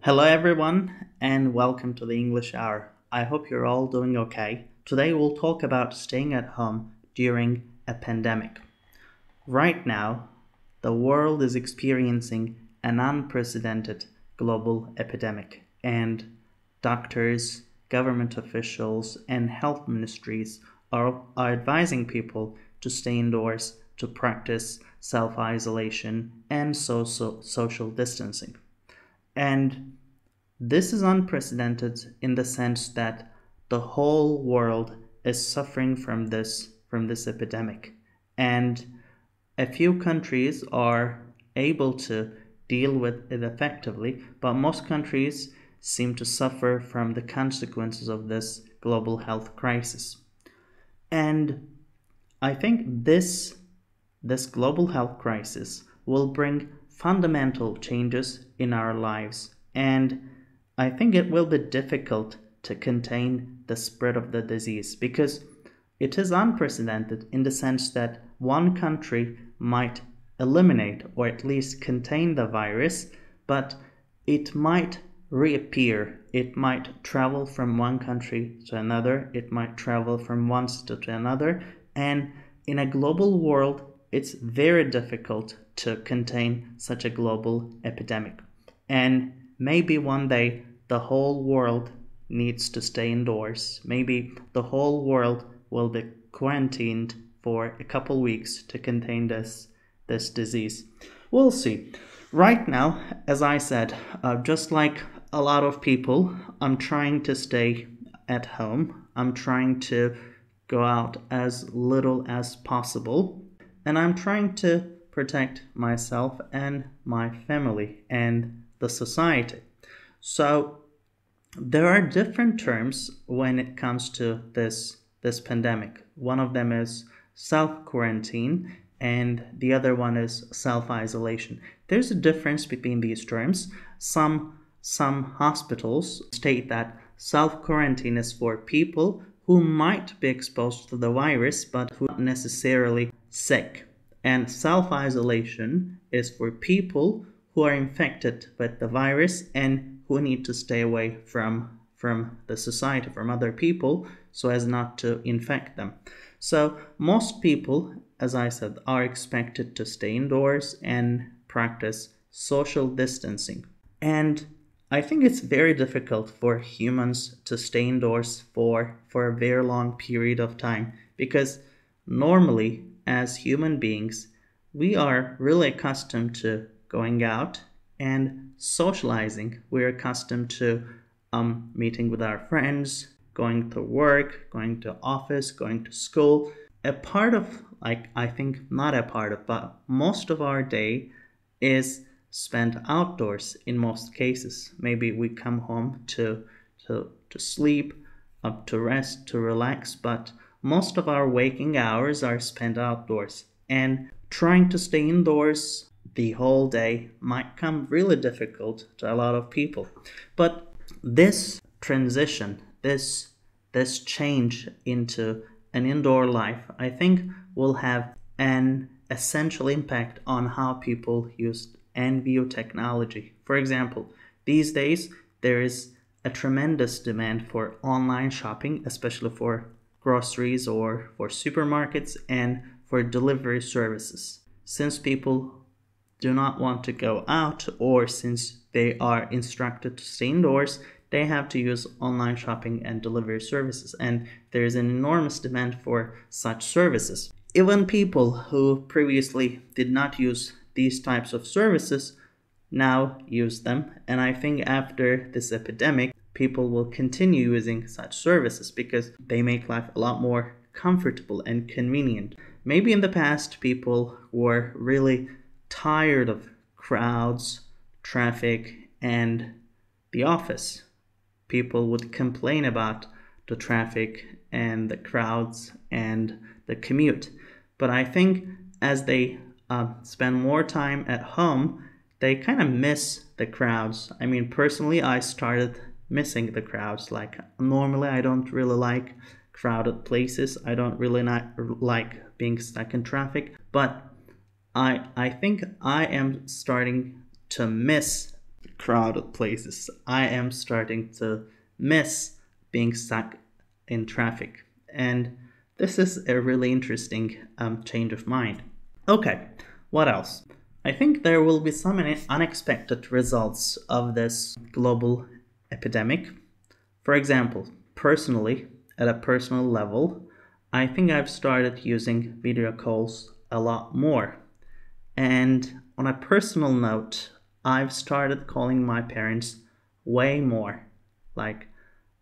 Hello, everyone, and welcome to the English Hour. I hope you're all doing okay. Today, we'll talk about staying at home during a pandemic. Right now, the world is experiencing an unprecedented global epidemic, and doctors, government officials, and health ministries are advising people to stay indoors, to practice self isolation and social distancing. And this is unprecedented in the sense that the whole world is suffering from this epidemic. And a few countries are able to deal with it effectively, but most countries seem to suffer from the consequences of this global health crisis. And I think this global health crisis will bring fundamental changes in our lives, and I think it will be difficult to contain the spread of the disease because it is unprecedented in the sense that one country might eliminate or at least contain the virus, but it might reappear. It might travel from one country to another, it might travel from one state to another, and in a global world, it's very difficult to contain such a global epidemic. And maybe one day the whole world needs to stay indoors. Maybe the whole world will be quarantined for a couple weeks to contain this disease. We'll see. Right now, as I said, just like a lot of people, I'm trying to stay at home. I'm trying to go out as little as possible. And I'm trying to protect myself and my family and the society. So there are different terms when it comes to this pandemic. One of them is self-quarantine and the other one is self-isolation. There's a difference between these terms. Some hospitals state that self-quarantine is for people who might be exposed to the virus but who are not necessarily sick. And self-isolation is for people who are infected with the virus and who need to stay away from the society, from other people, so as not to infect them. So most people, as I said, are expected to stay indoors and practice social distancing. And I think it's very difficult for humans to stay indoors for a very long period of time because normally, as human beings, we are really accustomed to going out and socializing. We're accustomed to meeting with our friends, going to work, going to office, going to school. But most of our day is spent outdoors in most cases. Maybe we come home to sleep, to rest, to relax, but most of our waking hours are spent outdoors. And trying to stay indoors the whole day might come really difficult to a lot of people. But this transition, this change into an indoor life, I think will have an essential impact on how people use and view technology. For example, these days there is a tremendous demand for online shopping, especially for groceries or for supermarkets and for delivery services. Since people do not want to go out or since they are instructed to stay indoors, they have to use online shopping and delivery services, and there is an enormous demand for such services. Even people who previously did not use these types of services now use them, and I think after this epidemic, people will continue using such services because they make life a lot more comfortable and convenient. Maybe in the past, people were really tired of crowds, traffic, and the office. People would complain about the traffic and the crowds and the commute. But I think as they spend more time at home, they kind of miss the crowds. I mean, personally, I started missing the crowds. Like, normally, I don't really like crowded places. I don't really not like being stuck in traffic. But I think I am starting to miss crowded places. I am starting to miss being stuck in traffic. And this is a really interesting change of mind. Okay, what else? I think there will be some unexpected results of this global epidemic. For example, personally, at a personal level, I think I've started using video calls a lot more. And on a personal note, I've started calling my parents way more. Like,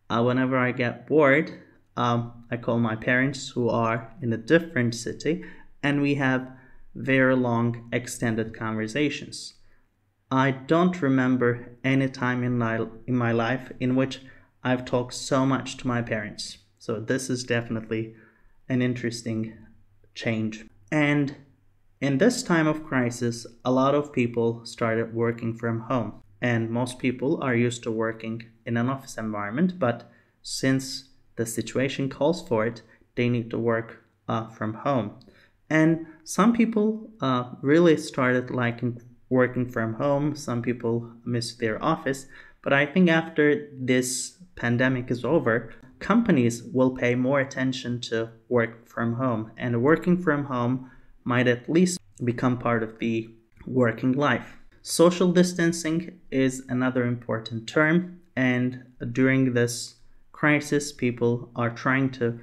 whenever I get bored, I call my parents who are in a different city, and we have very long, extended conversations. I don't remember any time in my life in which I've talked so much to my parents. So this is definitely an interesting change. And in this time of crisis, a lot of people started working from home. And most people are used to working in an office environment, but since the situation calls for it, they need to work from home. And some people really started liking working from home. Some people miss their office. But I think after this pandemic is over, companies will pay more attention to work from home. And working from home might at least become part of the working life. Social distancing is another important term. And during this crisis, people are trying to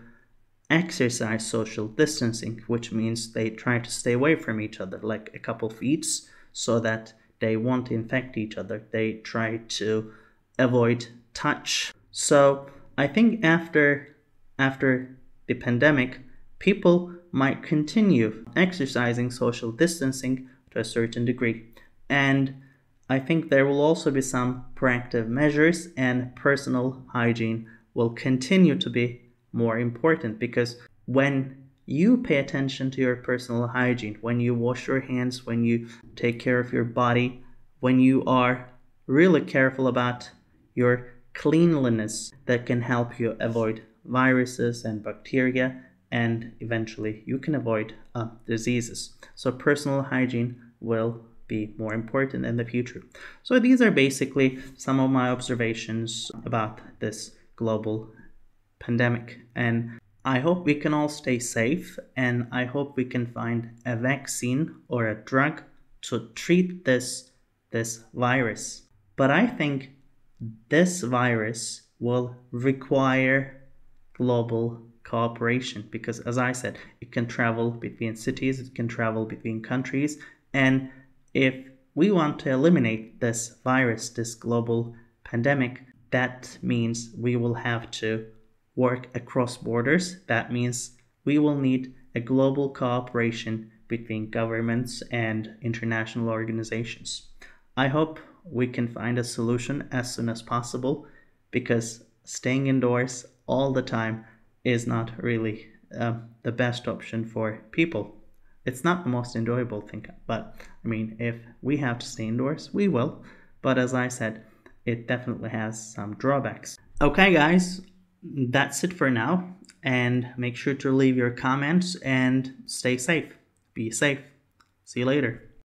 exercise social distancing, which means they try to stay away from each other, like a couple feet, so that they won't infect each other. They try to avoid touch. So I think after the pandemic, people might continue exercising social distancing to a certain degree. And I think there will also be some proactive measures, and personal hygiene will continue to be more important, because when you pay attention to your personal hygiene, when you wash your hands, when you take care of your body, when you are really careful about your cleanliness, that can help you avoid viruses and bacteria, and eventually you can avoid diseases. So personal hygiene will be more important in the future. So these are basically some of my observations about this global pandemic, and I hope we can all stay safe, and I hope we can find a vaccine or a drug to treat this virus. But I think this virus will require global cooperation, because as I said, it can travel between cities, it can travel between countries, and if we want to eliminate this virus, this global pandemic, that means we will have to work across borders. That means we will need a global cooperation between governments and international organizations. I hope we can find a solution as soon as possible, because staying indoors all the time is not really the best option for people. It's not the most enjoyable thing, but I mean, if we have to stay indoors, we will. But as I said, it definitely has some drawbacks. Okay, guys, that's it for now, and make sure to leave your comments and stay safe. Be safe. See you later.